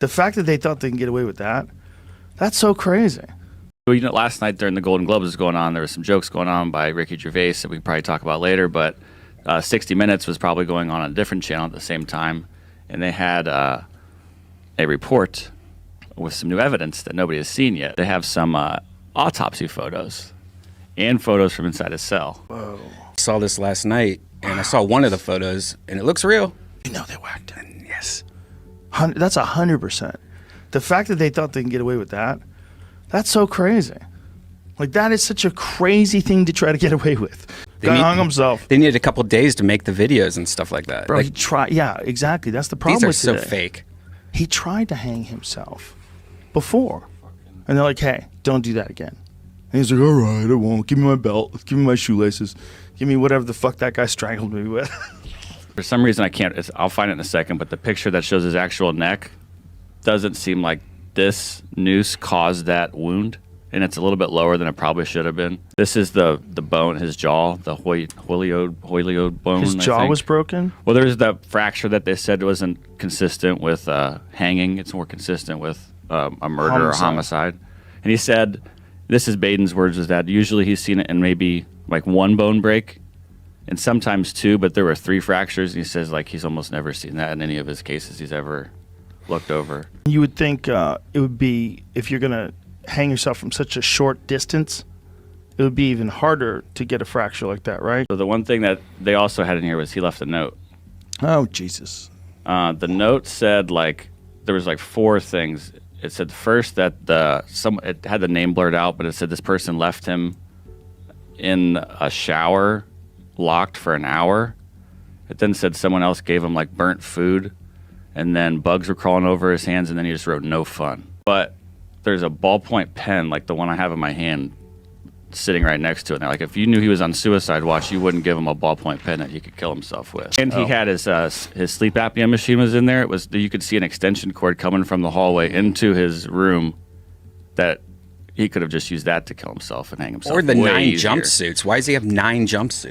The fact that they thought they can get away with that, that's so crazy. Well, you know, last night during the Golden Globes was going on, there was some jokes going on by Ricky Gervais that we can probably talk about later, but 60 Minutes was probably going on a different channel at the same time, and they had a report with some new evidence that nobody has seen yet. They have some autopsy photos and photos from inside his cell. Whoa. I saw this last night, and I saw one of the photos, and it looks real. You know they whacked it. Yes. That's 100%. The fact that they thought they can get away with that, that's so crazy. Like, that is such a crazy thing to try to get away with. Guy hung himself. They needed a couple days to make the videos and stuff like that. Bro, like, he tried. Yeah, exactly. That's the problem with these are today. so fake. He tried to hang himself before. And they're like, hey, don't do that again. And he's like, all right, I won't. Give me my belt. Give me my shoelaces. Give me whatever the fuck that guy strangled me with. For some reason, I can't. I'll find it in a second, but the picture that shows his actual neck doesn't seem like this noose caused that wound, and it's a little bit lower than it probably should have been. This is the bone, his jaw, the hyoid bone. His jaw was broken? Well, there's that fracture that they said wasn't consistent with hanging. It's more consistent with a murder or homicide. And he said, this is Baden's words, is that usually he's seen it in maybe like one bone break, and sometimes two, but there were 3 fractures. And he says like he's almost never seen that in any of his cases he's ever looked over. You would think it would be, if you're going to hang yourself from such a short distance, it would be even harder to get a fracture like that, right? So the one thing that they also had in here was he left a note. Oh, Jesus. The note said like there was like 4 things. It said first that it had the name blurred out, but it said this person left him in a shower locked for an hour. It then said someone else gave him like burnt food, and then bugs were crawling over his hands, and then he just wrote no fun. But there's a ballpoint pen like the one I have in my hand sitting right next to it. Now, like if you knew he was on suicide watch, you wouldn't give him a ballpoint pen that he could kill himself with. And he had his sleep apnea machine was in there. You could see an extension cord coming from the hallway into his room that he could have just used that to kill himself and hang himself. Or the way 9 easier. jumpsuits. Why does he have 9 jumpsuits?